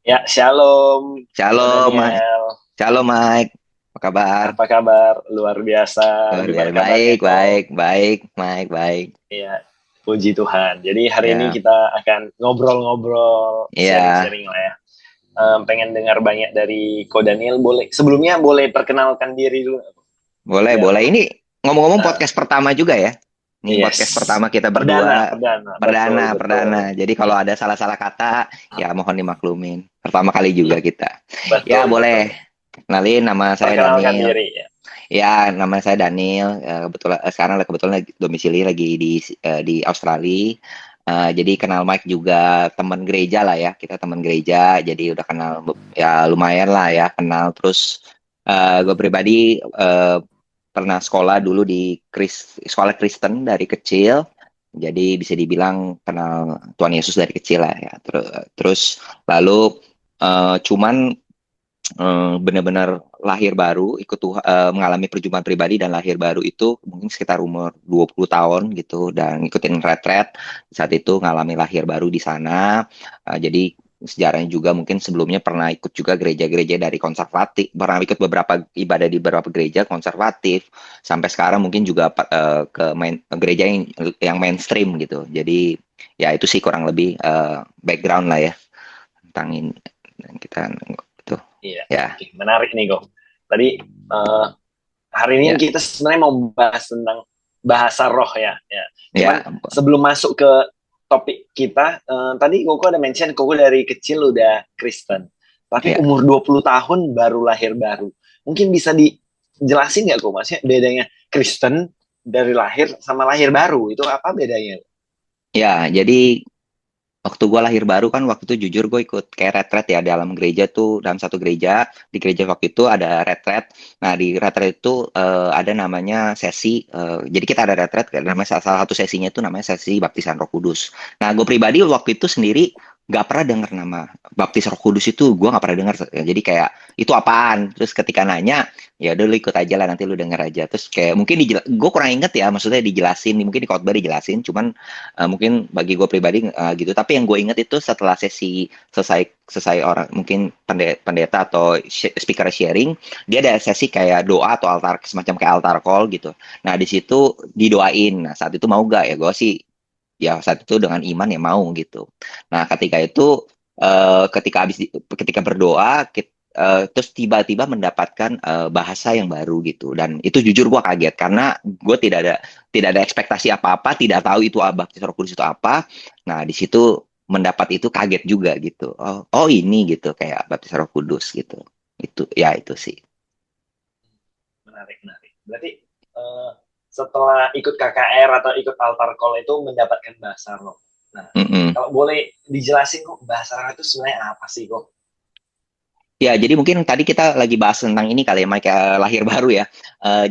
Ya, shalom, Bro Shalom, Mike. Daniel. Shalom, Mike. Apa kabar? Apa kabar? Luar biasa. Luar Gimana biasa. kabarnya, Baik, kok? baik, baik, Mike, baik. Ya, puji Tuhan. Jadi hari ini Ya, kita akan ngobrol-ngobrol, ya, sharing-sharing lah ya. Pengen dengar banyak dari Ko Daniel. Boleh, sebelumnya boleh perkenalkan diri dulu. boleh, Biar, boleh. Ini ngomong-ngomong nah, podcast pertama juga ya. Ini podcast yes. pertama kita Perdana, berdua. perdana. Betul, Perdana, perdana. betul. Jadi kalau ada salah-salah kata, ya mohon dimaklumin. Pertama kali juga kita. Ya, Betul, boleh. betul. Kenalin, nama saya Perkenalkan Daniel. diri ya. Ya, nama saya Daniel. Kebetulan sekarang kebetulan lagi domisili lagi di Australia. Jadi kenal Mike juga teman gereja lah ya. Kita teman gereja, jadi udah kenal ya lumayan lah ya kenal. Terus gue pribadi pernah sekolah dulu di sekolah Kristen dari kecil. Jadi bisa dibilang kenal Tuhan Yesus dari kecil lah ya. Terus lalu cuman benar-benar lahir baru, mengalami perjumpaan pribadi dan lahir baru itu mungkin sekitar umur 20 tahun gitu dan ikutin retret saat itu ngalami lahir baru di sana. Jadi sejarahnya juga mungkin sebelumnya pernah ikut juga gereja-gereja dari konservatif, pernah ikut beberapa ibadah di beberapa gereja konservatif sampai sekarang mungkin juga gereja yang mainstream gitu. Jadi ya itu sih kurang lebih background lah ya tentang ini kita itu Iya. ya. Oke, menarik nih, kok. Tadi hari ini Ya, kita sebenarnya mau bahas tentang bahasa roh ya. Ya. Cuman ya, sebelum masuk ke topik kita, tadi Koko ada mention Koko dari kecil udah Kristen. Tapi ya. umur 20 tahun baru lahir baru. Mungkin bisa dijelasin nggak kok, maksudnya bedanya Kristen dari lahir sama lahir baru itu apa bedanya? Ya, jadi waktu gue lahir baru kan waktu itu jujur gue ikut kayak retret ya dalam gereja tuh dalam satu gereja di gereja waktu itu ada retret. Nah di retret itu ada namanya sesi. Jadi kita ada retret namanya salah satu sesinya itu namanya sesi baptisan Roh Kudus. Nah gue pribadi waktu itu sendiri nggak pernah dengar nama baptis Roh Kudus itu gue nggak pernah dengar. Jadi kayak itu apaan? Terus ketika nanya ya udah lu ikut aja lah nanti lu denger aja. Terus kayak mungkin gue kurang inget ya maksudnya dijelasin mungkin di khotbah dijelasin cuman mungkin bagi gue pribadi gitu. Tapi yang gue inget itu setelah sesi selesai selesai orang mungkin pendeta atau speaker sharing, dia ada sesi kayak doa atau altar semacam kayak altar call gitu. Nah di situ didoain. Nah saat itu mau gak ya gue sih ya saat itu dengan iman ya mau gitu. Nah ketika itu ketika berdoa terus tiba-tiba mendapatkan bahasa yang baru gitu dan itu jujur gue kaget karena gue tidak ada ekspektasi apa-apa, tidak tahu itu baptis Roh Kudus itu apa. Nah, di situ mendapat itu kaget juga gitu. Oh, oh ini gitu kayak baptis Roh Kudus gitu. Itu ya itu sih. Menarik, menarik. Berarti eh, setelah ikut KKR atau ikut altar call itu mendapatkan bahasa roh. Nah, Mm-mm. kalau boleh dijelasin kok bahasa roh itu sebenarnya apa sih kok? Ya, jadi mungkin tadi kita lagi bahas tentang ini kali ya, Mike, lahir baru ya.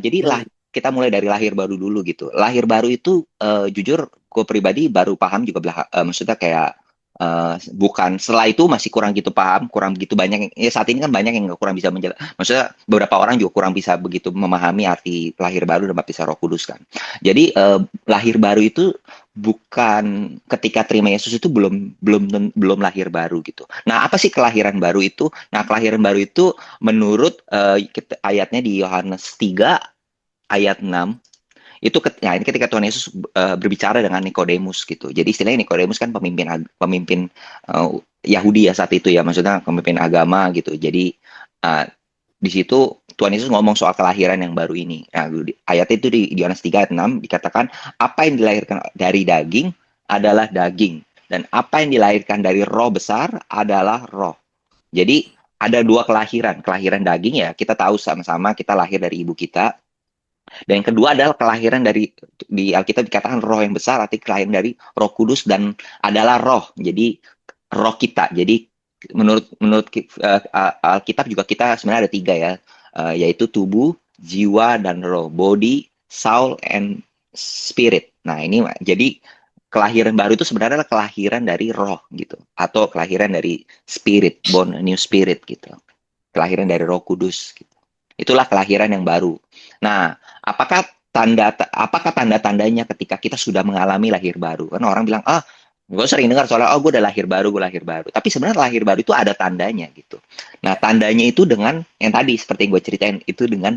Jadi Hmm. kita mulai dari lahir baru dulu gitu. Lahir baru itu jujur gue pribadi baru paham juga maksudnya kayak bukan setelah itu masih kurang gitu paham, kurang begitu banyak. Ya saat ini kan banyak yang kurang bisa menjelaskan. Maksudnya beberapa orang juga kurang bisa begitu memahami arti lahir baru dan baptisan Roh Kudus kan. Jadi lahir baru itu bukan ketika terima Yesus itu belum belum belum lahir baru gitu. Nah, apa sih kelahiran baru itu? Nah, kelahiran baru itu menurut ayatnya di Yohanes 3 ayat 6 itu nah ini ketika Tuhan Yesus berbicara dengan Nikodemus gitu. Jadi istilahnya Nikodemus kan pemimpin eh, Yahudi ya saat itu ya, maksudnya pemimpin agama gitu. Jadi eh, di situ Tuhan Yesus ngomong soal kelahiran yang baru ini. Nah, ayat itu di Yohanes 3 ayat 6 dikatakan apa yang dilahirkan dari daging adalah daging dan apa yang dilahirkan dari roh besar adalah roh. Jadi ada dua kelahiran, kelahiran daging ya kita tahu sama-sama kita lahir dari ibu kita, dan yang kedua adalah kelahiran dari di Alkitab dikatakan roh yang besar, arti kelahiran dari Roh Kudus dan adalah roh. Jadi roh kita. Jadi menurut menurut Alkitab juga kita sebenarnya ada tiga ya, yaitu tubuh, jiwa dan roh, body, soul and spirit. Nah ini jadi kelahiran baru itu sebenarnya adalah kelahiran dari roh gitu, atau kelahiran dari spirit, born a new spirit gitu, kelahiran dari Roh Kudus gitu. Itulah kelahiran yang baru. Nah, apakah apakah tanda-tandanya ketika kita sudah mengalami lahir baru? Kan orang bilang, "Ah, Gue sering dengar soalnya, oh gue udah lahir baru, gue lahir baru. Tapi sebenarnya lahir baru itu ada tandanya gitu. Nah, tandanya itu dengan yang tadi seperti yang gue ceritain itu dengan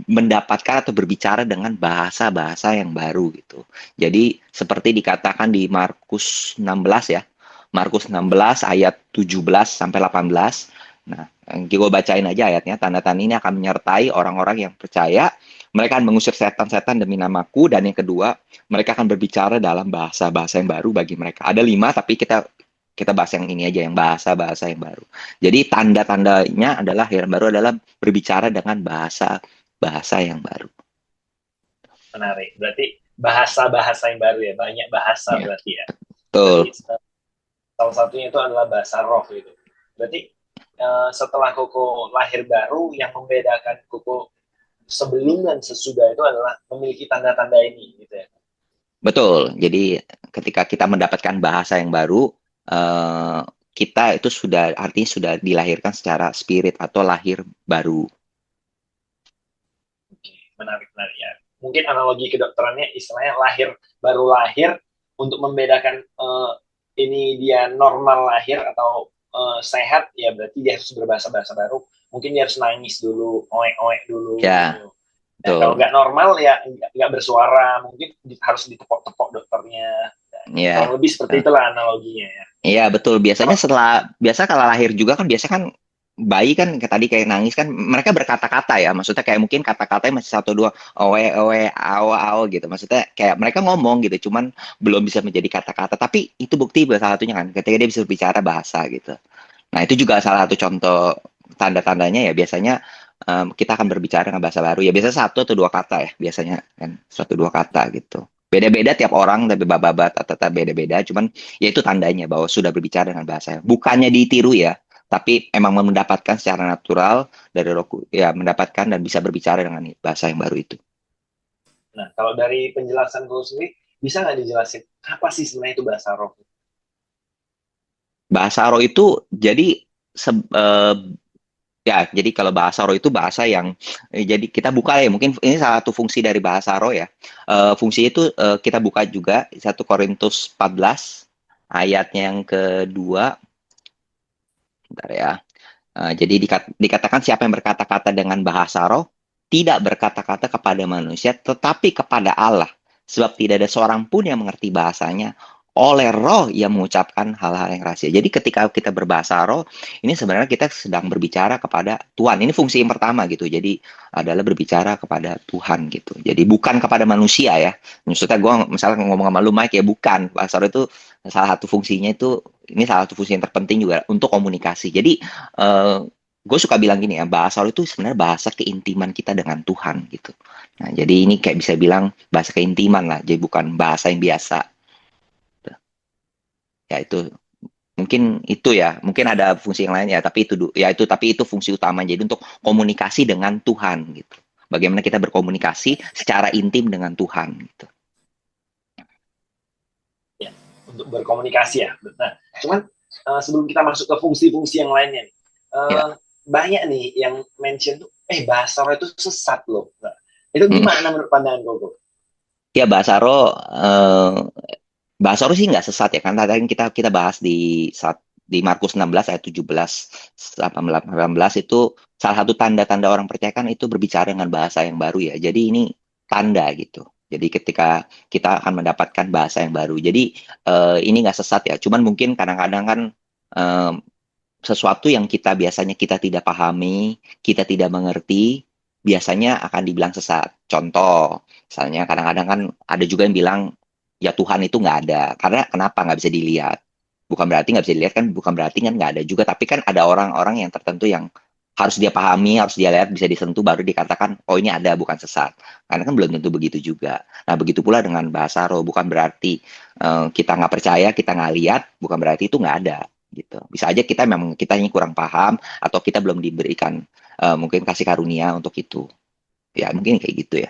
mendapatkan atau berbicara dengan bahasa-bahasa yang baru gitu. Jadi seperti dikatakan di Markus 16 ya. Markus 16 ayat 17 sampai 18. Nah, gue bacain aja ayatnya. Tanda-tanda ini akan menyertai orang-orang yang percaya. Mereka akan mengusir setan-setan demi namaku. Dan yang kedua, mereka akan berbicara dalam bahasa-bahasa yang baru bagi mereka. Ada 5, tapi kita kita bahas yang ini aja, yang bahasa-bahasa yang baru. Jadi tanda-tandanya adalah yang baru adalah berbicara dengan bahasa-bahasa yang baru. Menarik. Berarti bahasa-bahasa yang baru ya, banyak bahasa Ya, berarti ya. Berarti betul. salah satunya itu adalah bahasa roh gitu. Berarti setelah Koko lahir baru, yang membedakan Koko sebelum dan sesudah itu adalah memiliki tanda-tanda ini gitu ya. Betul. Jadi ketika kita mendapatkan bahasa yang baru, eh, kita itu sudah artinya sudah dilahirkan secara spirit atau lahir baru. Oke, menarik menarik ya. Mungkin analogi kedokterannya istilahnya lahir baru lahir untuk membedakan ini dia normal lahir atau sehat ya berarti dia harus berbahasa-bahasa baru. Mungkin dia harus nangis dulu, oek-oek dulu Ya, gitu. Nah, kalau betul. nggak normal ya nggak bersuara, mungkin harus ditepok-tepok dokternya. Nah, kurang Ya. lebih seperti itulah analoginya ya. Iya betul. Biasanya Kalau biasa kalau lahir juga kan biasa kan bayi kan kayak tadi kayak nangis kan mereka berkata-kata ya. Maksudnya kayak mungkin kata-katanya masih satu dua owe owe ao ao gitu. Maksudnya kayak mereka ngomong gitu, cuman belum bisa menjadi kata-kata. Tapi itu bukti salah satunya kan ketika dia bisa berbicara bahasa gitu. Nah itu juga salah satu contoh tanda-tandanya ya biasanya kita akan berbicara dengan bahasa baru ya biasa satu atau dua kata ya biasanya kan satu dua kata gitu. Beda-beda tiap orang tapi babat atau beda-beda cuman ya itu tandanya bahwa sudah berbicara dengan bahasa. Bukannya ditiru ya, tapi emang mendapatkan secara natural dari roku ya mendapatkan dan bisa berbicara dengan bahasa yang baru itu. Nah, kalau dari penjelasan gue sendiri, bisa nggak dijelasin apa sih sebenarnya itu bahasa roh? Bahasa roh itu jadi ya, jadi kalau bahasa roh itu bahasa yang jadi kita buka ya mungkin ini salah satu fungsi dari bahasa roh ya. Fungsi itu kita buka juga 1 Korintus 14 ayatnya yang kedua. Bentar ya. Jadi dikatakan siapa yang berkata-kata dengan bahasa roh tidak berkata-kata kepada manusia tetapi kepada Allah. Sebab tidak ada seorang pun yang mengerti bahasanya. Oleh roh yang mengucapkan hal-hal yang rahasia. Jadi ketika kita berbahasa roh, ini sebenarnya kita sedang berbicara kepada Tuhan. Ini fungsi yang pertama gitu. Jadi adalah berbicara kepada Tuhan gitu. Jadi bukan kepada manusia ya. Maksudnya gue misalnya ngomong sama lu Mike ya bukan. Bahasa roh itu salah satu fungsinya itu ini salah satu fungsi yang terpenting juga untuk komunikasi. Jadi gue suka bilang gini ya, bahasa roh itu sebenarnya bahasa keintiman kita dengan Tuhan gitu. Nah, jadi ini kayak bisa bilang bahasa keintiman lah, jadi bukan bahasa yang biasa. Ya itu mungkin itu ya, mungkin ada fungsi yang lain ya, tapi itu fungsi utama. Jadi untuk komunikasi dengan Tuhan gitu. Bagaimana kita berkomunikasi secara intim dengan Tuhan gitu. Ya, untuk berkomunikasi ya. Nah, cuman sebelum kita masuk ke fungsi-fungsi yang lainnya nih, Ya. banyak nih yang mention tuh, bahasa roh itu sesat loh. Nah, itu Mm. gimana menurut pandangan Koko? Ya bahasa roh sih nggak sesat ya kan tadi kita kita bahas di Markus 16 ayat 17 18 itu salah satu tanda-tanda orang percaya kan itu berbicara dengan bahasa yang baru ya. Jadi ini tanda gitu. Jadi ketika kita akan mendapatkan bahasa yang baru. Jadi ini nggak sesat ya. Cuman mungkin kadang-kadang kan eh, sesuatu yang biasanya kita tidak pahami, kita tidak mengerti, biasanya akan dibilang sesat. Contoh, misalnya kadang-kadang kan ada juga yang bilang, ya Tuhan itu nggak ada. Karena kenapa nggak bisa dilihat? Bukan berarti nggak bisa dilihat kan, bukan berarti kan nggak ada juga. Tapi kan ada orang-orang yang tertentu yang harus dia pahami, harus dia lihat, bisa disentuh, baru dikatakan, oh ini ada, bukan sesat. Karena kan belum tentu begitu juga. Nah, begitu pula dengan bahasa roh, bukan berarti kita nggak percaya, kita nggak lihat, bukan berarti itu nggak ada gitu. Bisa aja kita memang kita ini kurang paham atau kita belum diberikan mungkin kasih karunia untuk itu. Ya mungkin kayak gitu ya.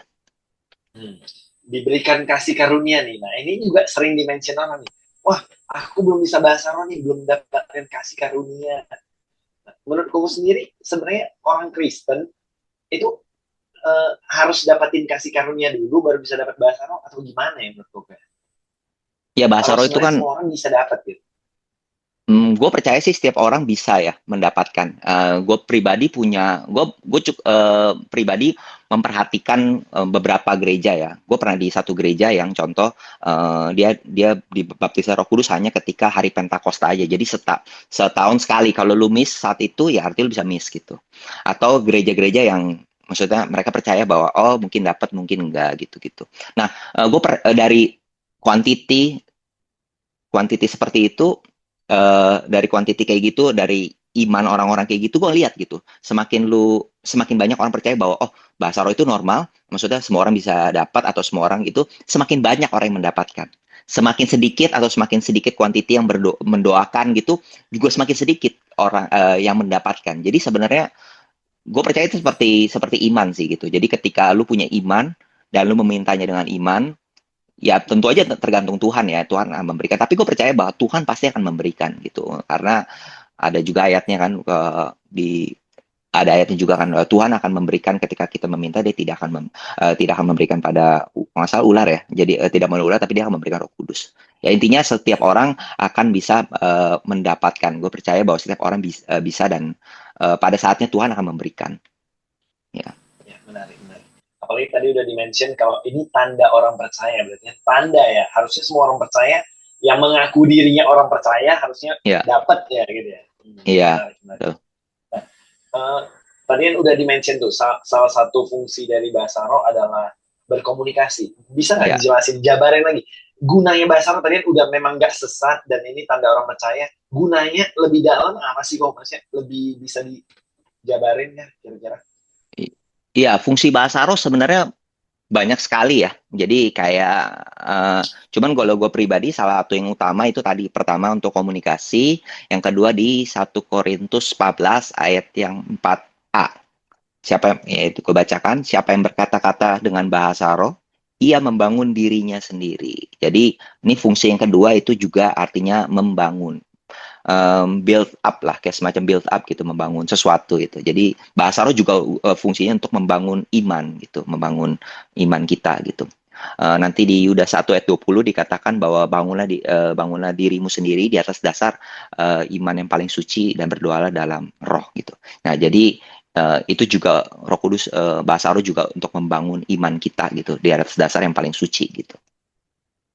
Hmm. Diberikan kasih karunia nih. Nah, ini juga sering dimention orang nih. Wah, aku belum bisa bahasa roh nih, belum dapatkan kasih karunia. Nah, menurut kamu sendiri, sebenarnya orang Kristen itu harus dapatin kasih karunia dulu baru bisa dapat bahasa roh atau gimana ya menurut kamu? Ya bahasa Kalau roh itu sebenarnya kan, semua orang bisa dapat gitu. gue percaya sih setiap orang bisa ya mendapatkan. Gue pribadi punya, gue pribadi memperhatikan beberapa gereja ya. Gue pernah di satu gereja yang contoh dia dia dibaptis Roh Kudus hanya ketika hari Pentakosta aja. Jadi setahun sekali. Kalau lu miss saat itu ya artinya lu bisa miss gitu. Atau gereja-gereja yang maksudnya mereka percaya bahwa oh mungkin dapat mungkin enggak gitu-gitu. Nah, dari quantity quantity seperti itu, dari quantity kayak gitu, dari iman orang-orang kayak gitu, gue lihat gitu. Semakin banyak orang percaya bahwa oh bahasa roh itu normal, maksudnya semua orang bisa dapat atau semua orang itu, semakin banyak orang yang mendapatkan. Semakin sedikit atau semakin sedikit quantity yang mendoakan gitu, juga semakin sedikit orang yang mendapatkan. Jadi sebenarnya gue percaya itu seperti seperti iman sih gitu. Jadi ketika lu punya iman dan lu memintanya dengan iman, ya tentu aja tergantung Tuhan ya, Tuhan akan memberikan. Tapi gue percaya bahwa Tuhan pasti akan memberikan gitu, karena ada juga ayatnya kan di ada ayatnya juga kan Tuhan akan memberikan ketika kita meminta, dia tidak akan memberikan pada masalah ular ya. Jadi tidak melalui ular, tapi dia akan memberikan Roh Kudus. Ya intinya setiap orang akan bisa mendapatkan. Gue percaya bahwa setiap orang bisa dan pada saatnya Tuhan akan memberikan. Ya, Ya, menarik, menarik. Apalagi tadi udah dimention kalau ini tanda orang percaya, berarti ya. Tanda ya, harusnya semua orang percaya yang mengaku dirinya orang percaya harusnya ya, dapat ya gitu ya. iya, Menarik, menarik. betul. Nah, tadi kan udah dimention tuh salah satu fungsi dari bahasa roh adalah berkomunikasi. Bisa nggak Ya. dijelasin, jabarin lagi? Gunanya bahasa roh tadi kan udah memang nggak sesat dan ini tanda orang percaya. Gunanya lebih dalam apa sih kok maksudnya? Lebih bisa dijabarin ya kira-kira? Iya, fungsi bahasa roh sebenarnya banyak sekali ya. Jadi kayak cuman kalau gue pribadi salah satu yang utama itu tadi pertama untuk komunikasi, yang kedua di 1 Korintus 14 ayat yang 4a. Yaitu gue bacakan, siapa yang berkata-kata dengan bahasa roh, ia membangun dirinya sendiri. Jadi ini fungsi yang kedua itu juga artinya membangun, build up lah, kayak semacam build up gitu, membangun sesuatu gitu. Jadi bahasa roh juga fungsinya untuk membangun iman gitu, membangun iman kita gitu. Nanti di Yudas 1 ayat 20 dikatakan bahwa bangunlah dirimu sendiri di atas dasar iman yang paling suci dan berdoalah dalam roh gitu. Nah, jadi itu juga Roh Kudus, bahasa roh juga untuk membangun iman kita gitu di atas dasar yang paling suci gitu.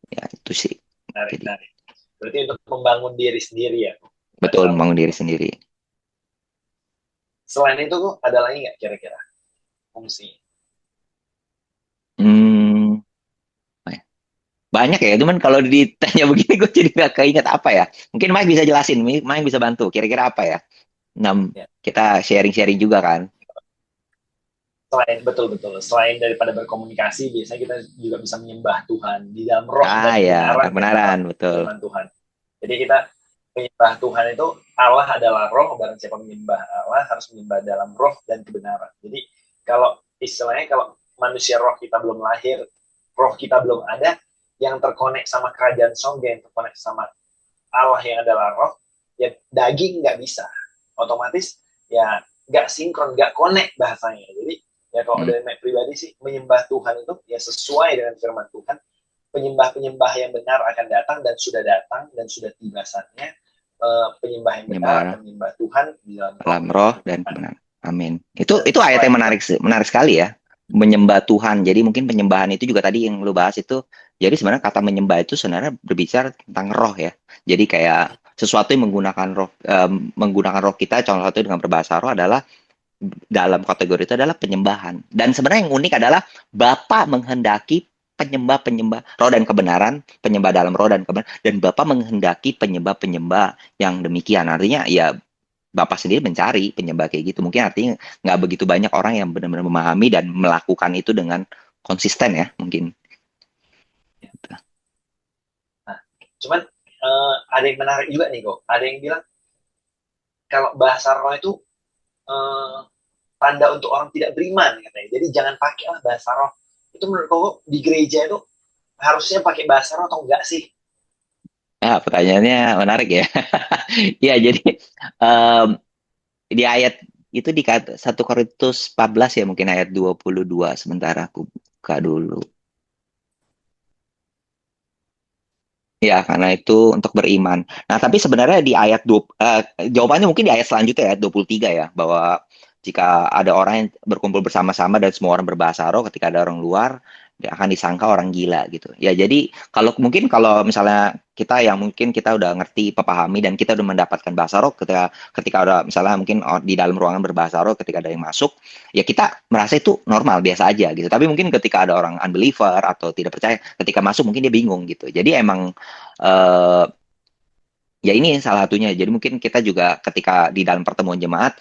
Ya, itu sih. Menarik, Jadi menarik. Berarti untuk membangun diri sendiri ya, betul bahasa roh. membangun diri sendiri. Selain itu kok ada lagi nggak kira-kira fungsi? Hmm, banyak ya, cuman kalau ditanya begini gue jadi nggak keinget apa ya. Mungkin Mike bisa jelasin, Mike bisa bantu. Kira-kira apa ya? Nah, Ya. kita sharing-sharing juga kan. Selain betul-betul, selain daripada berkomunikasi, biasanya kita juga bisa menyembah Tuhan di dalam roh Ah dan ya, kebenaran ya dalam kebenaran, betul. firman Tuhan. Jadi kita menyembah Tuhan itu Allah adalah roh, barang siapa menyembah Allah harus menyembah dalam roh dan kebenaran. Jadi kalau istilahnya kalau manusia roh kita belum lahir, roh kita belum ada, yang terkonek sama kerajaan sorga, yang terkonek sama Allah yang adalah roh, ya daging nggak bisa. Otomatis ya nggak sinkron, nggak connect bahasanya. Jadi ya kalau Hmm, dari Mac pribadi sih menyembah Tuhan itu ya sesuai dengan firman Tuhan. Penyembah-penyembah yang benar akan datang dan sudah datang dan sudah tiba saatnya. Penyembah yang benar menyembah akan menyembah Tuhan di dalam roh dalam dan roh dan kebenaran. kebenaran. Amin. Dan Itu ayat yang selain itu, menarik sekali ya. Menyembah Tuhan. Jadi mungkin penyembahan itu juga tadi yang lu bahas itu. Jadi sebenarnya kata menyembah itu sebenarnya berbicara tentang roh ya. Jadi kayak sesuatu yang menggunakan roh kita. Contoh satu dengan berbahasa roh adalah dalam kategori itu adalah penyembahan. Dan sebenarnya yang unik adalah Bapa menghendaki penyembah-penyembah roh dan kebenaran, penyembah dalam roh dan kebenaran, dan Bapa menghendaki penyembah-penyembah yang demikian. Artinya ya Bapak sendiri mencari penyembah kayak gitu. Mungkin artinya nggak begitu banyak orang yang benar-benar memahami dan melakukan itu dengan konsisten ya, mungkin. nah, cuman ada yang menarik juga nih kok. Ada yang bilang kalau bahasa roh itu eh, tanda untuk orang tidak beriman katanya. Jadi jangan pakailah bahasa roh. Itu menurut kok di gereja itu harusnya pakai bahasa roh atau enggak sih? Ya, pertanyaannya menarik ya. Ya, jadi em, di ayat itu di 1 Korintus 14 ya, mungkin ayat 22, sebentar aku buka dulu. Ya, karena itu untuk beriman. Nah, tapi sebenarnya di ayat jawabannya mungkin di ayat selanjutnya ya, 23 ya, bahwa jika ada orang yang berkumpul bersama-sama dan semua orang berbahasa roh, ketika ada orang luar, dia akan disangka orang gila gitu. Ya, jadi kalau misalnya kita yang mungkin kita udah ngerti, pahami dan kita udah mendapatkan bahasa roh ketika ketika udah misalnya mungkin di dalam ruangan berbahasa roh ketika ada yang masuk, ya kita merasa itu normal biasa aja gitu. Tapi mungkin ketika ada orang unbeliever atau tidak percaya, ketika masuk mungkin dia bingung gitu. Jadi emang eh ya ini salah satunya. Jadi mungkin kita juga ketika di dalam pertemuan jemaat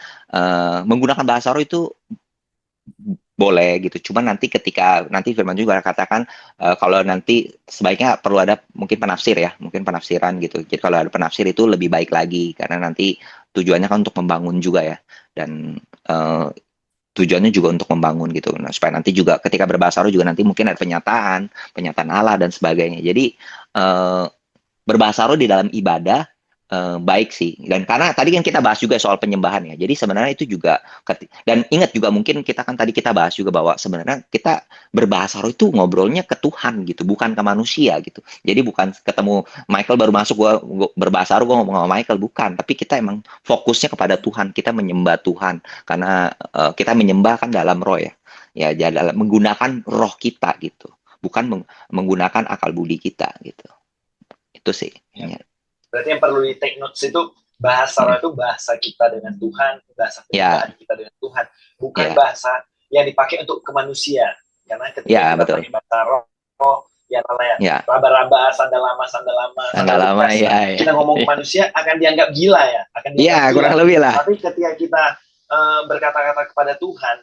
menggunakan bahasa roh itu boleh gitu. Cuman nanti ketika nanti Firman juga katakan kalau nanti sebaiknya perlu ada mungkin penafsir ya, mungkin penafsiran gitu. Jadi kalau ada penafsir itu lebih baik lagi karena nanti tujuannya kan untuk membangun juga ya. Dan tujuannya juga untuk membangun gitu. Nah, supaya nanti juga ketika berbahasa roh juga nanti mungkin ada penyataan, penyataan Allah dan sebagainya. Jadi eh, berbahasa roh di dalam ibadah baik sih. Dan karena tadi kan kita bahas juga soal penyembahan ya. Jadi sebenarnya itu juga dan ingat juga mungkin kita kan tadi kita bahas juga bahwa sebenarnya kita berbahasa roh itu ngobrolnya ke Tuhan gitu, bukan ke manusia gitu. Jadi bukan ketemu Michael baru masuk gua berbahasa roh gua ngomong sama Michael bukan, tapi kita emang fokusnya kepada Tuhan. Kita menyembah Tuhan karena kita menyembah kan dalam roh ya. Ya, dalam menggunakan roh kita gitu. Bukan menggunakan akal budi kita gitu. Itu sih. Ya. Ya. Berarti yang perlu di take notes itu bahasa roh itu bahasa kita dengan Tuhan, bahasa Ya, penyembahan kita dengan Tuhan, bukan ya, bahasa yang dipakai untuk ke manusia. Karena ketika ya kita betul. pakai bahasa roh, ya namanya Ya, raba-raba, sandal lama, tanggal sandal lama bekas. ya, Nah, ya. kita ngomong ke manusia akan dianggap gila ya, akan Ya, dianggap gila. kurang lebih lah. Tapi ketika kita berkata-kata kepada Tuhan,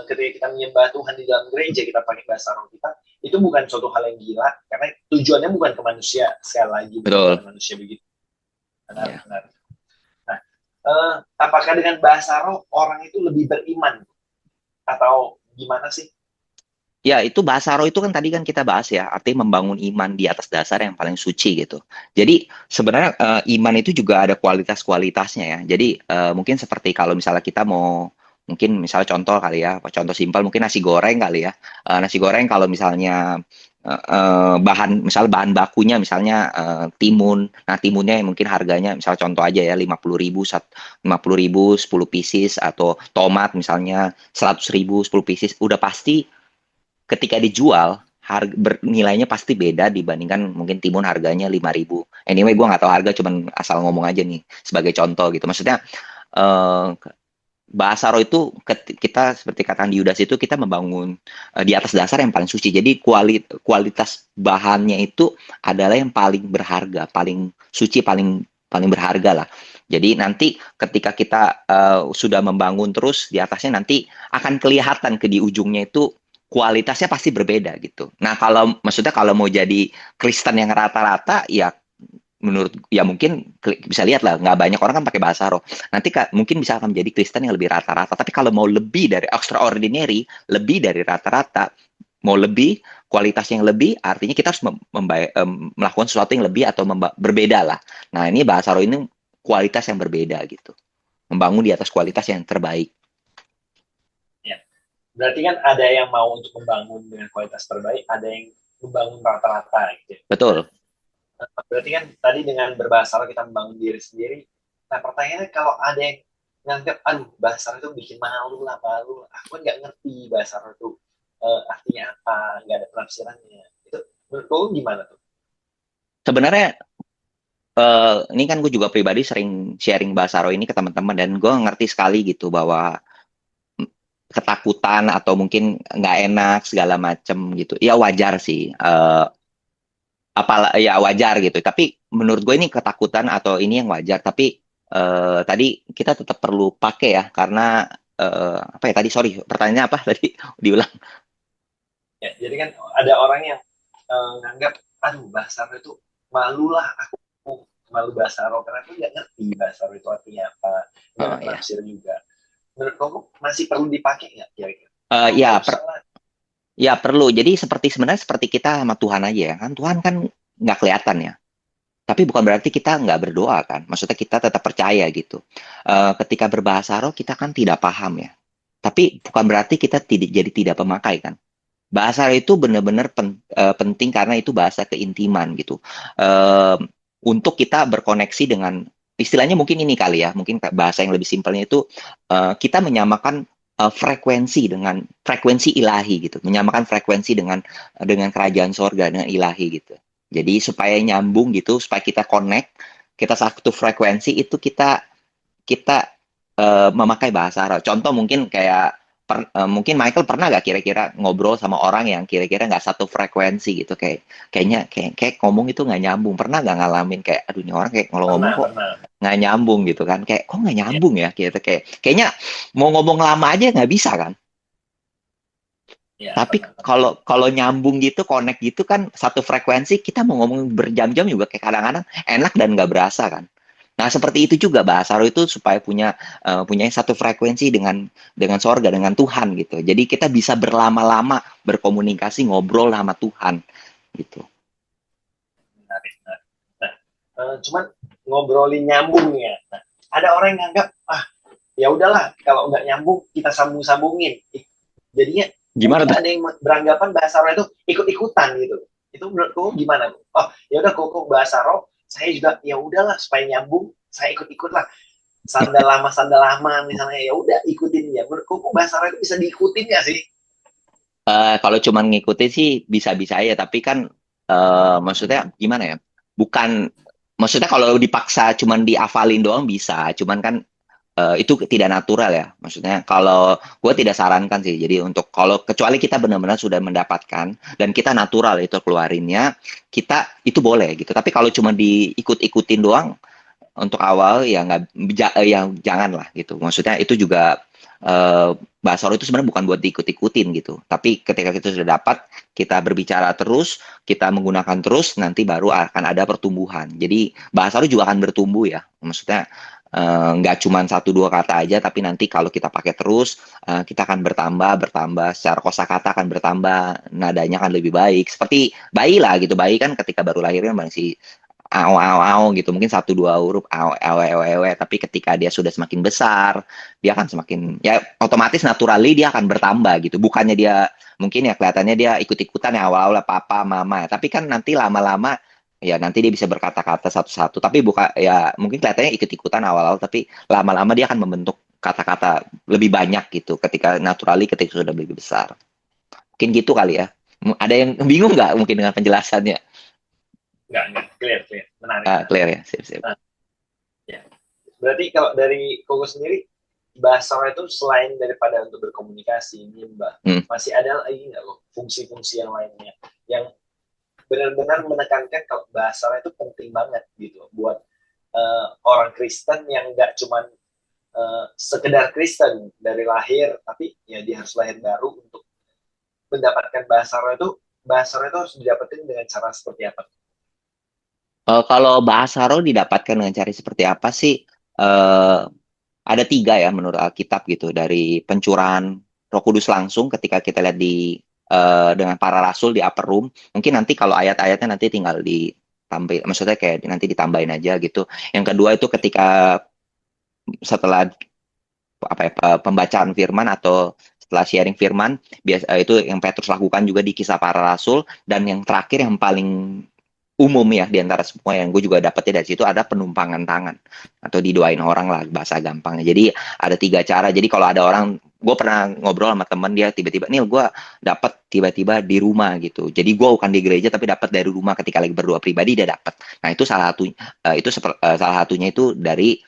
ketika kita menyembah Tuhan di dalam gereja, kita pakai bahasa roh kita, itu bukan suatu hal yang gila, karena tujuannya bukan ke manusia, sekali lagi bukan Betul. kepada manusia begitu. Ya. Benar-benar. Nah, apakah dengan bahasa roh orang itu lebih beriman atau gimana sih? Ya, itu bahasa roh itu kan tadi kan kita bahas ya, artinya membangun iman di atas dasar yang paling suci gitu. Jadi sebenarnya iman itu juga ada kualitas-kualitasnya ya. Jadi mungkin seperti kalau misalnya kita mau mungkin misalnya contoh kali ya, contoh simpel mungkin nasi goreng kali ya. Nasi goreng kalau misalnya bahan bakunya misalnya timun. Nah, timunnya yang mungkin harganya misal contoh aja ya 50.000 50.000 10 pieces atau tomat misalnya 100.000 10 pieces udah pasti ketika dijual harga nilainya pasti beda dibandingkan mungkin timun harganya 5.000. Anyway, gue nggak tahu harga, cuman asal ngomong aja nih sebagai contoh gitu. Maksudnya eh, bahasa roh itu kita seperti kata di Yudas itu kita membangun di atas dasar yang paling suci. Jadi kualitas bahannya itu adalah yang paling berharga, paling suci, paling paling berharga lah. Jadi nanti ketika kita sudah membangun terus di atasnya nanti akan kelihatan ke di ujungnya itu kualitasnya pasti berbeda gitu. Nah, kalau maksudnya kalau mau jadi Kristen yang rata-rata ya menurut ya mungkin bisa lihat lah nggak banyak orang kan pakai bahasa roh nanti mungkin bisa akan menjadi Kristen yang lebih rata-rata tapi kalau mau lebih dari extraordinary lebih dari rata-rata mau lebih kualitas yang lebih artinya kita harus melakukan sesuatu yang lebih atau berbeda lah nah ini bahasa roh ini kualitas yang berbeda gitu membangun di atas kualitas yang terbaik. Ya. Berarti kan ada yang mau untuk membangun dengan kualitas terbaik, ada yang membangun rata-rata gitu. Betul. Berarti kan tadi dengan berbahasa roh kita membangun diri sendiri. Nah, pertanyaannya kalau ada yang nganggap, aduh, bahasa roh itu bikin malu lah, malu. Aku kan nggak ngerti bahasa roh itu artinya apa, nggak ada penafsirannya. Itu menurut lo gimana tuh? Sebenarnya ini kan gue juga pribadi sering sharing bahasa roh ini ke teman-teman dan gue ngerti sekali gitu bahwa ketakutan atau mungkin nggak enak segala macem gitu ya wajar sih apalah ya wajar gitu tapi menurut gue ini ketakutan atau ini yang wajar tapi tadi kita tetap perlu pakai ya karena apa ya tadi sorry pertanyaannya apa tadi diulang. Ya, jadi kan ada orang yang nganggap, aduh, bahasa roh itu malu lah, aku malu bahasa roh karena aku nggak ngerti bahasa roh itu artinya apa, nggak ada Oh ya. penafsir juga. Menurut kamu masih perlu dipakai nggak kira-kira? Ya Nggak usah lah. ya perlu jadi sebenarnya seperti kita sama Tuhan aja ya kan Tuhan kan nggak kelihatan ya. Tapi bukan berarti kita nggak berdoa kan. Maksudnya kita tetap percaya gitu. Ketika berbahasa roh kita kan tidak paham ya. Tapi bukan berarti kita tidak jadi tidak pemakai kan. Bahasa itu benar-benar penting karena itu bahasa keintiman gitu. Eh, untuk kita berkoneksi dengan istilahnya mungkin ini kali ya, mungkin bahasa yang lebih simpelnya itu kita menyamakan frekuensi dengan frekuensi ilahi gitu, menyamakan frekuensi dengan kerajaan sorga dengan ilahi gitu. Jadi supaya nyambung gitu, supaya kita connect, kita satu frekuensi itu kita memakai bahasa Arab. Contoh mungkin kayak mungkin Michael pernah gak kira-kira ngobrol sama orang yang kira-kira nggak satu frekuensi gitu kayak ngomong itu nggak nyambung. Pernah nggak ngalamin kayak aduh ini orang kayak kalau ngomong Pernah, kok pernah. nggak nyambung gitu kan, kayak kok nggak Ya, nyambung ya gitu, kayaknya mau ngomong lama aja nggak bisa kan. ya, Tapi pernah, pernah. kalau kalau nyambung gitu, connect gitu kan satu frekuensi, kita mau ngomong berjam-jam juga kayak kadang-kadang enak dan nggak berasa kan. Nah, seperti itu juga bahasa roh itu supaya punya satu frekuensi dengan sorga, dengan Tuhan gitu. Jadi kita bisa berlama-lama berkomunikasi, ngobrol sama Tuhan gitu. Menarik, menarik. Nah, cuman ngobrolin nyambung ya. Nah, ada orang yang nganggap, ah, ya udahlah, kalau nggak nyambung kita sambung-sambungin. Jadinya Gimana mungkin tuh? ada yang beranggapan bahasa roh itu ikut-ikutan gitu. Itu menurutku gimana? Oh, ya udah kok bahasa roh, saya juga ya udahlah supaya nyambung, saya ikut-ikut lah. Sandal lama misalnya, ya udah ikutin ya. Menurutku bahasa roh itu bisa diikutin ya sih. Kalau cuman ngikutin sih bisa-bisa ya, tapi kan maksudnya gimana ya? Bukan, maksudnya kalau dipaksa cuman dihafalin doang bisa, cuman kan itu tidak natural ya. Maksudnya kalau gue tidak sarankan sih. Jadi untuk kalau kecuali kita benar-benar sudah mendapatkan dan kita natural itu keluarinnya, kita itu boleh gitu. Tapi kalau cuma diikut-ikutin doang untuk awal ya nggak ya jangan lah gitu. Maksudnya itu juga bahasa roh itu sebenarnya bukan buat diikut-ikutin gitu. Tapi ketika kita sudah dapat, kita berbicara terus, kita menggunakan terus, nanti baru akan ada pertumbuhan. Jadi bahasa roh juga akan bertumbuh ya. Maksudnya nggak cuma satu dua kata aja, tapi nanti kalau kita pakai terus, kita akan bertambah, secara kosakata akan bertambah, nadanya akan lebih baik. Seperti bayi lah gitu, bayi kan ketika baru lahir kan masih ao gitu, mungkin satu dua huruf ao ewe ewe ewe, tapi ketika dia sudah semakin besar dia akan semakin ya otomatis naturally dia akan bertambah gitu, bukannya dia mungkin ya kelihatannya dia ikut-ikutan ya awal-awal papa mama, tapi kan nanti lama-lama ya nanti dia bisa berkata-kata satu-satu, tapi bukan ya mungkin kelihatannya ikut-ikutan awal-awal tapi lama-lama dia akan membentuk kata-kata lebih banyak gitu ketika naturally ketika sudah lebih besar, mungkin gitu kali ya. Ada yang bingung nggak mungkin dengan penjelasannya? Enggak, clear, clear. Menarik, menarik. Clear ya, sip sip. Nah, ya. Berarti kalau dari Koko sendiri, bahasa roh itu selain daripada untuk berkomunikasi, ini Mbak, Hmm. masih ada lagi nggak loh fungsi-fungsi yang lainnya yang benar-benar menekankan kalau bahasa roh itu penting banget gitu buat orang Kristen yang nggak cuman sekedar Kristen dari lahir, tapi ya dia harus lahir baru untuk mendapatkan bahasa roh itu harus didapetin dengan cara seperti apa? Kalau bahasa roh didapatkan dengan cara seperti apa sih? Eh, ada tiga ya menurut Alkitab gitu, dari pencurahan Roh Kudus langsung ketika kita lihat dengan para rasul di upper room. Mungkin nanti kalau ayat-ayatnya nanti tinggal ditambah, maksudnya kayak nanti ditambahin aja gitu. Yang kedua itu ketika setelah apa ya, pembacaan firman atau setelah sharing firman, biasa itu yang Petrus lakukan juga di kisah para rasul. Dan yang terakhir yang paling umum ya di antara semua yang gue juga dapetnya dari situ ada penumpangan tangan atau didoain orang lah bahasa gampangnya. Jadi ada tiga cara. Jadi kalau ada orang, gue pernah ngobrol sama temen dia tiba-tiba nih gue dapat tiba-tiba di rumah gitu. Jadi gue bukan di gereja tapi dapat dari rumah ketika lagi berdoa pribadi dia dapat. Nah itu salah satu salah satunya itu dari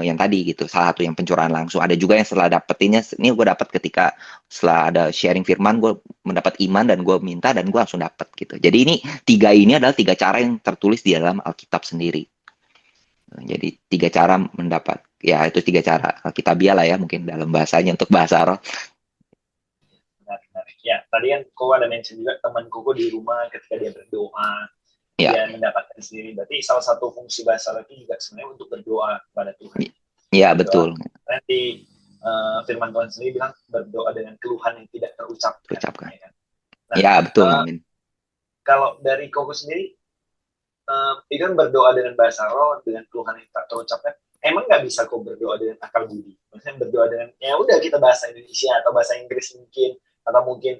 yang tadi gitu. Salah satu yang pencurahan langsung. Ada juga yang setelah dapetinnya ini gue dapat ketika setelah ada sharing firman gue mendapat iman dan gue minta dan gue langsung dapat gitu. Jadi ini adalah tiga cara yang tertulis di dalam Alkitab sendiri. Jadi tiga cara mendapat, ya itu tiga cara Alkitabiah lah ya mungkin dalam bahasanya untuk bahasa roh. Menarik, menarik. Ya, tadi kan Koko ada mention juga teman Koko di rumah ketika dia berdoa, Ya, dia mendapatkan sendiri. Berarti salah satu fungsi bahasa roh itu juga sebenarnya untuk berdoa kepada Tuhan. ya Berdoa. betul. Nanti firman Tuhan sendiri bilang berdoa dengan keluhan yang tidak terucapkan. Terucapkan. Ya kan? Nah, Ya betul, uh, amin. kalau dari Koko sendiri, itu kan berdoa dengan bahasa roh, dengan keluhan yang tak terucapkan. Emang nggak bisa kok berdoa dengan akal budi? Maksudnya berdoa dengan, ya udah kita bahasa Indonesia atau bahasa Inggris mungkin, atau mungkin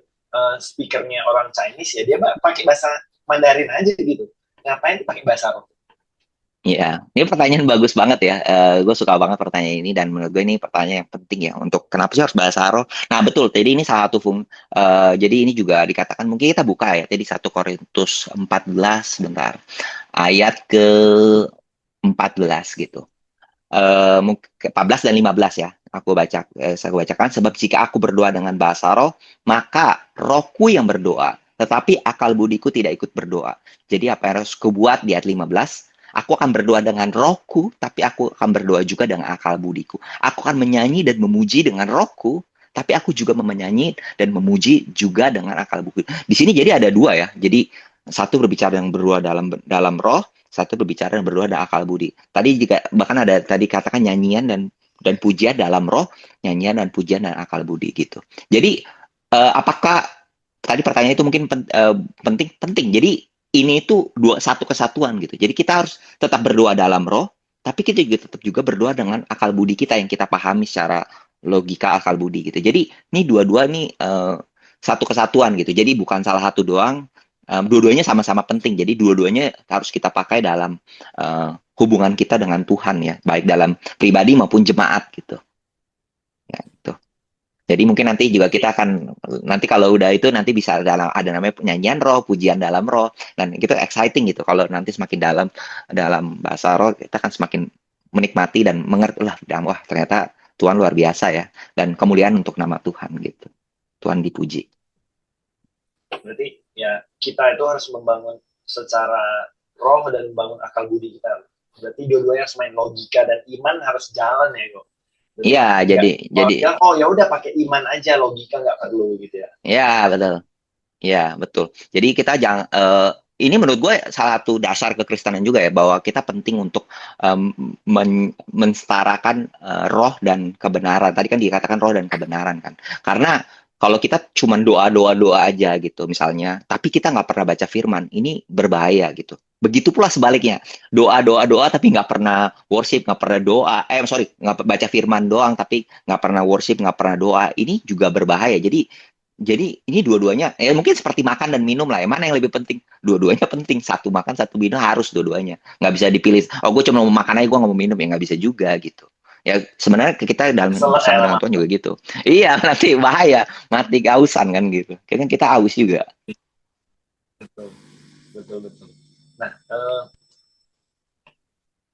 speakernya orang Chinese, ya dia pakai bahasa Mandarin aja gitu. Ngapain pakai bahasa roh? Iya, ini pertanyaan bagus banget ya. Gue suka banget pertanyaan ini dan menurut gue ini pertanyaan yang penting ya untuk kenapa sih harus bahasa roh. Nah betul, jadi ini salah satu jadi ini juga dikatakan mungkin kita buka ya. Jadi 1 Korintus 14 sebentar ayat ke 14 gitu. 14 dan 15 ya. Saya bacakan sebab jika aku berdoa dengan bahasa roh, maka rohku yang berdoa, tetapi akal budiku tidak ikut berdoa. Jadi apa yang harus kubuat di ayat 15? Aku akan berdoa dengan rohku, tapi aku akan berdoa juga dengan akal budiku. Aku akan menyanyi dan memuji dengan rohku, tapi aku juga menyanyi dan memuji juga dengan akal budiku. Di sini jadi ada dua ya. Jadi satu berbicara yang berdua dalam roh, satu berbicara dan berdua ada akal budi. Tadi juga bahkan ada tadi katakan nyanyian dan pujian dalam roh, nyanyian dan pujian dan akal budi gitu. Jadi apakah tadi pertanyaan itu mungkin penting. Jadi ini itu satu kesatuan gitu. Jadi kita harus tetap berdoa dalam roh, tapi kita juga tetap juga berdoa dengan akal budi kita yang kita pahami secara logika akal budi gitu. Jadi ini dua-dua nih satu kesatuan gitu. Jadi bukan salah satu doang, dua-duanya sama-sama penting. Jadi dua-duanya harus kita pakai dalam hubungan kita dengan Tuhan ya, baik dalam pribadi maupun jemaat gitu. Ya, gitu. Jadi mungkin nanti juga kita akan nanti kalau udah itu nanti bisa ada namanya penyanyian roh, pujian dalam roh dan itu exciting gitu. Kalau nanti semakin dalam bahasa roh kita akan semakin menikmati dan mengerti lah, wah ternyata Tuhan luar biasa ya dan kemuliaan untuk nama Tuhan gitu. Tuhan dipuji. Berarti ya kita itu harus membangun secara roh dan membangun akal budi kita. Berarti dua-duanya harus main logika dan iman harus jalan ya kok. Berarti Iya, nggak jadi bilang oh ya udah pakai iman aja, logika nggak perlu gitu ya. ya betul. Ya, betul. Jadi kita jangan ini menurut gue salah satu dasar kekristenan juga ya bahwa kita penting untuk mensetarakan roh dan kebenaran. Tadi kan dikatakan roh dan kebenaran kan. Karena kalau kita cuma doa aja gitu misalnya, tapi kita nggak pernah baca firman, ini berbahaya gitu. Begitu pula sebaliknya, doa tapi nggak pernah worship, nggak pernah doa, sorry, nggak baca firman doang tapi nggak pernah worship, nggak pernah doa, ini juga berbahaya. Jadi ini dua-duanya, mungkin seperti makan dan minum lah. Mana yang lebih penting? Dua-duanya penting. Satu makan, satu minum harus dua-duanya. Nggak bisa dipilih. Oh, gue cuma mau makan aja, gue nggak mau minum. Ya nggak bisa juga gitu. Ya sebenarnya kita dalam bersama dengan Tuhan juga gitu. Iya, nanti bahaya. Mati kehausan kan gitu. Kayaknya kita haus juga. Betul, betul, betul. Nah,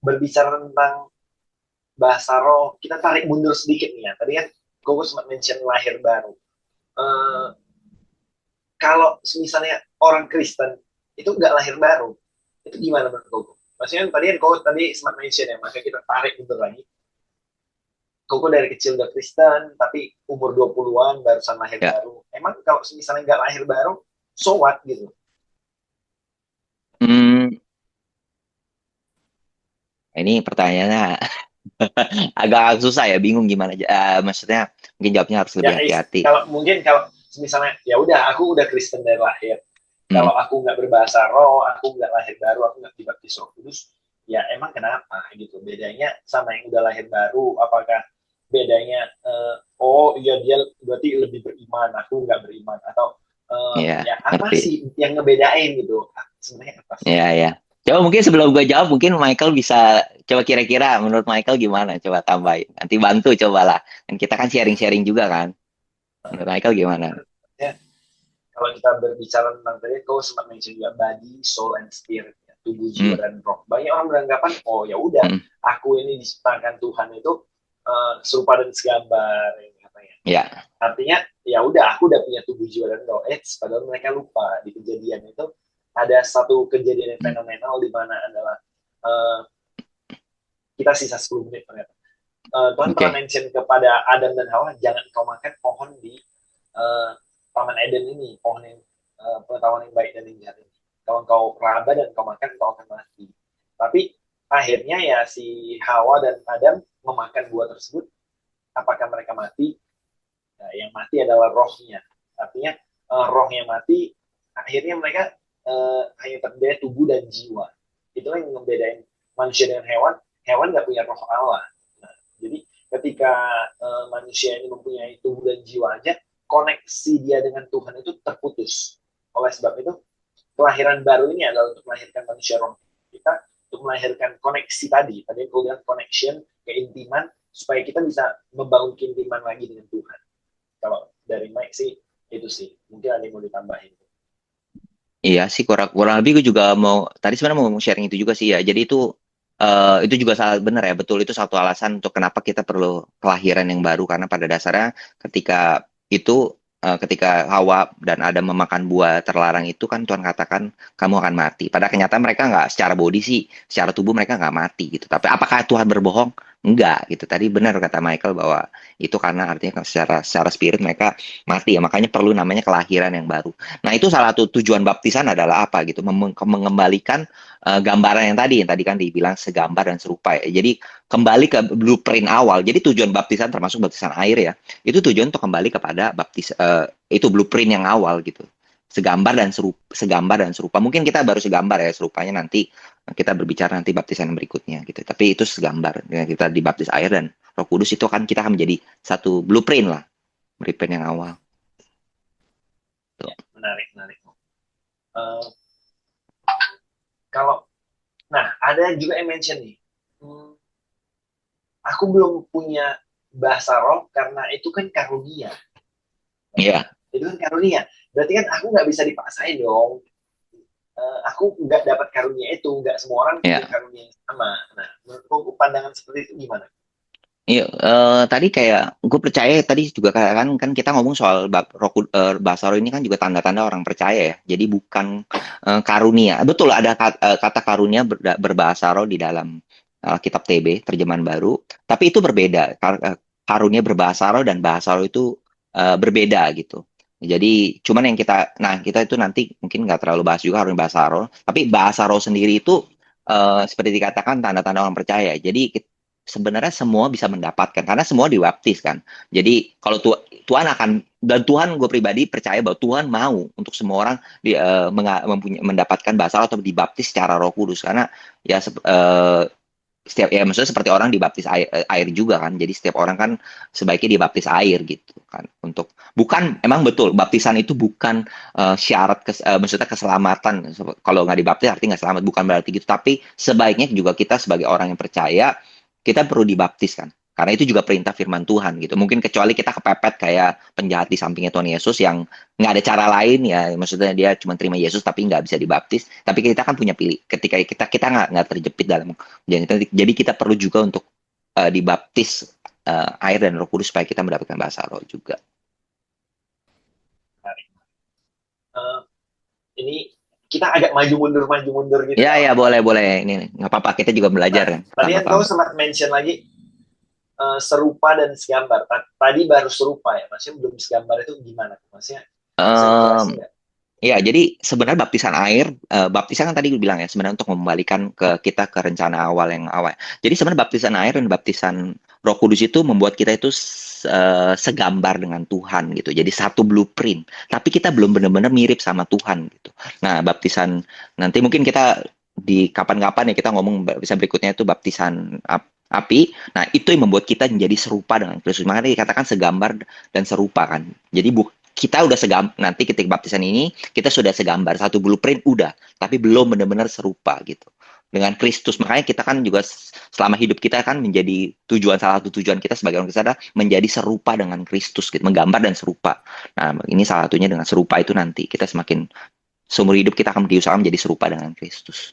berbicara tentang bahasa roh, kita tarik mundur sedikit nih ya. Tadi kan Koko sempat mention lahir baru. Kalau misalnya orang Kristen itu nggak lahir baru, itu gimana menurut Koko? Maksudnya tadi kan Koko tadi sempat mention ya, makanya kita tarik mundur lagi. Koko dari kecil udah Kristen, tapi umur 20-an barusan lahir Ya. baru. Emang kalau misalnya nggak lahir baru, so what gitu? Ini pertanyaannya agak susah ya, bingung gimana. Maksudnya mungkin jawabnya harus lebih Ya, hati-hati. kalau misalnya ya udah aku udah Kristen dari lahir. Hmm. Kalau aku nggak berbahasa roh, aku nggak lahir baru, aku nggak dibaptis Roh Kudus, ya emang kenapa gitu? Bedanya sama yang udah lahir baru, apakah bedanya oh iya dia berarti lebih beriman, aku nggak beriman atau Ya, ya apa ngerti. sih yang ngebedain gitu? Sebenarnya apa sih? Ya. Coba mungkin sebelum gue jawab, mungkin Michael bisa coba kira-kira menurut Michael gimana? Coba tambahin. Nanti bantu cobalah. Dan kita kan sharing-sharing juga kan. Menurut Michael gimana? Ya, kalau kita berbicara tentang tadi, kau sempat mention juga body, soul, and spirit, ya, tubuh, jiwa, Hmm. dan roh. Banyak orang beranggapan, oh ya udah, Hmm. aku ini diciptakan Tuhan itu serupa dan segambar, ya, katanya. Ya. Artinya, ya udah, aku udah punya tubuh, jiwa, dan roh. Padahal mereka lupa di kejadian itu ada satu kejadian yang fenomenal di mana adalah uh, kita sisa 10 menit ternyata. Tuhan pernah Oke. mention kepada Adam dan Hawa, jangan kau makan pohon di uh, Taman Eden ini, pohon yang pengetahuan yang baik dan yang jahat ini. Kalau kau raba dan kau makan, kau akan mati. Tapi akhirnya ya si Hawa dan Adam memakan buah tersebut. Apakah mereka mati? Nah, yang mati adalah rohnya. Artinya rohnya mati, akhirnya mereka hanya terdiri tubuh dan jiwa. Itulah yang membedain manusia dengan hewan. Hewan nggak punya roh Allah. Nah, jadi ketika manusia ini mempunyai tubuh dan jiwa aja, koneksi dia dengan Tuhan itu terputus. Oleh sebab itu, kelahiran baru ini adalah untuk melahirkan manusia roh kita, untuk melahirkan koneksi tadi aku bilang connection, keintiman, supaya kita bisa membangun keintiman lagi dengan Tuhan. Kalau dari Mike sih, itu sih. Mungkin ada yang mau ditambahin. Iya sih, kurang lebih gue juga tadi sebenarnya mau sharing itu juga sih ya. Jadi itu juga salah benar ya, betul, itu satu alasan untuk kenapa kita perlu kelahiran yang baru, karena pada dasarnya ketika Hawa dan Adam memakan buah terlarang itu kan Tuhan katakan kamu akan mati. Pada kenyataan mereka nggak, secara body sih, secara tubuh mereka nggak mati gitu. Tapi apakah Tuhan berbohong? Enggak gitu. Tadi benar kata Michael bahwa itu karena artinya secara spirit mereka mati ya, makanya perlu namanya kelahiran yang baru. Nah, itu salah satu tujuan baptisan adalah apa gitu? Mengembalikan gambaran yang tadi kan dibilang segambar dan serupa ya. Jadi kembali ke blueprint awal. Jadi tujuan baptisan termasuk baptisan air ya. Itu tujuan untuk kembali kepada itu blueprint yang awal gitu. Segambar dan serupa. Mungkin kita baru segambar ya, serupanya nanti kita berbicara nanti baptisan berikutnya gitu. Tapi itu segambar. Dengan kita dibaptis air dan Roh Kudus itu kan kita akan menjadi satu blueprint lah, blueprint yang awal. Ya, menarik. Uh, kalau ada juga yang mention nih, aku belum punya bahasa roh karena itu kan karunia. Iya. Itu kan karunia. Berarti kan aku nggak bisa dipaksain dong. Aku nggak dapat karunia itu, nggak semua orang punya karunia yang sama. Nah, menurutku pandangan seperti itu gimana? Iya, tadi kayak gue percaya tadi juga kan kita ngomong soal bahasa roh ini kan juga tanda-tanda orang percaya ya. Jadi bukan karunia. Betul ada kata karunia berbahasa roh di dalam kitab TB terjemahan baru. Tapi itu berbeda. Karunia berbahasa roh dan bahasa roh itu berbeda gitu. Jadi cuman kita itu nanti mungkin nggak terlalu bahas juga karunia bahasa roh. Tapi bahasa roh sendiri itu seperti dikatakan tanda-tanda orang percaya. Jadi sebenarnya semua bisa mendapatkan karena semua dibaptis kan. Jadi kalau Tuhan Tuhan gue pribadi percaya bahwa Tuhan mau untuk semua orang mendapatkan bahasa atau dibaptis secara Roh Kudus, karena ya setiap ya maksudnya seperti orang dibaptis air juga kan. Jadi setiap orang kan sebaiknya dibaptis air gitu kan. Emang betul baptisan itu bukan syarat maksudnya keselamatan. Kalau nggak dibaptis artinya nggak selamat, bukan berarti gitu. Tapi sebaiknya juga kita sebagai orang yang percaya kita perlu dibaptis kan. Karena itu juga perintah firman Tuhan gitu. Mungkin kecuali kita kepepet kayak penjahat di sampingnya Tuhan Yesus yang nggak ada cara lain ya. Maksudnya dia cuma terima Yesus tapi nggak bisa dibaptis. Tapi kita kan punya pilih. Ketika kita nggak terjepit dalam. Jadi kita perlu juga untuk dibaptis air dan Roh Kudus supaya kita mendapatkan bahasa roh juga. Ini kita agak maju mundur gitu. Ya boleh. Ini nggak apa-apa, kita juga belajar kan. Tadi yang kau sempat mention lagi serupa dan segambar. Tadi baru serupa ya, maksudnya belum segambar itu gimana? Maksudnya ya, jadi sebenarnya baptisan kan tadi gue bilang ya, sebenarnya untuk mengembalikan kita ke rencana awal yang awal. Jadi sebenarnya baptisan air dan baptisan Roh Kudus itu membuat kita itu segambar dengan Tuhan gitu. Jadi satu blueprint. Tapi kita belum benar-benar mirip sama Tuhan gitu. Nah, baptisan nanti mungkin kita di kapan-kapan ya kita ngomong baptisan berikutnya itu baptisan api. Nah, itu yang membuat kita menjadi serupa dengan Kristus. Makanya dikatakan segambar dan serupa kan. Jadi kita udah nanti ketika baptisan ini kita sudah segambar, satu blueprint udah, tapi belum benar-benar serupa gitu dengan Kristus. Makanya kita kan juga selama hidup kita kan menjadi salah satu tujuan kita sebagai orang Kristen adalah menjadi serupa dengan Kristus gitu, menggambar dan serupa. Nah, ini salah satunya dengan serupa itu nanti kita semakin seumur hidup kita akan diusahakan menjadi serupa dengan Kristus.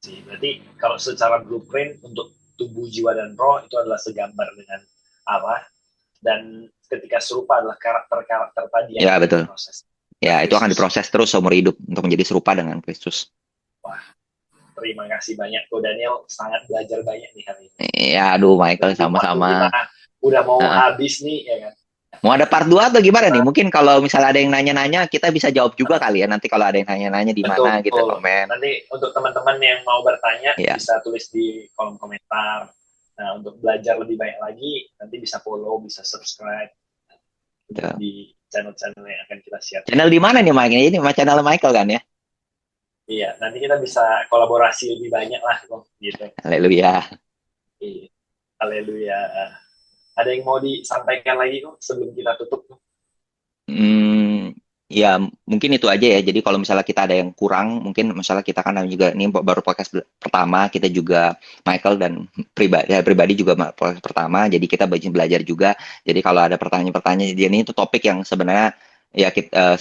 Berarti kalau secara blueprint untuk tubuh, jiwa dan roh itu adalah segambar dengan Allah, dan ketika serupa adalah karakter tadi yang betul. Diproses. Ya, Kristus. Itu akan diproses terus seumur hidup untuk menjadi serupa dengan Kristus. Wah, terima kasih banyak Ko Daniel, sangat belajar banyak nih hari ini. Ya, aduh Michael, sama-sama. Udah mau habis nih ya kan. Mau ada part 2 atau gimana nih? Mungkin kalau misalnya ada yang nanya-nanya, kita bisa jawab juga kali ya. Nanti kalau ada yang nanya-nanya di mana gitu, komen. Nanti untuk teman-teman yang mau bertanya, bisa tulis di kolom komentar. Nah, untuk belajar lebih banyak lagi, nanti bisa follow, bisa subscribe di channel-channel yang akan kita share. Channel di mana nih, Mike? Ini channel Michael kan ya? Iya, nanti kita bisa kolaborasi lebih banyak lah, gitu. Haleluya. Iya, haleluya. Ada yang mau disampaikan lagi kok sebelum kita tutup? Hmm, ya mungkin itu aja ya. Jadi kalau misalnya kita ada yang kurang, mungkin misalnya kita kan juga ini baru podcast pertama, kita juga Michael dan pribadi juga podcast pertama, jadi kita belajar juga. Jadi kalau ada pertanyaan-pertanyaan, jadi ini itu topik yang sebenarnya ya kita,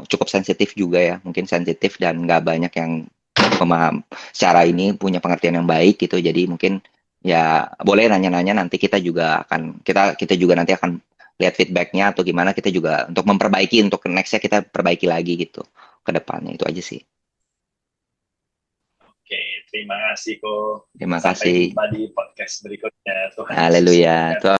cukup sensitif juga ya, mungkin sensitif dan nggak banyak yang memaham secara ini punya pengertian yang baik gitu. Jadi mungkin ya boleh nanya-nanya, nanti kita juga akan kita kita juga nanti akan lihat feedbacknya atau gimana, kita juga untuk memperbaiki, untuk nextnya kita perbaiki lagi gitu ke depannya. Itu aja sih. Oke, terima kasih kok. Terima Sampai kasih. jumpa di podcast berikutnya. Tuhan Yesus Haleluya. memberkati.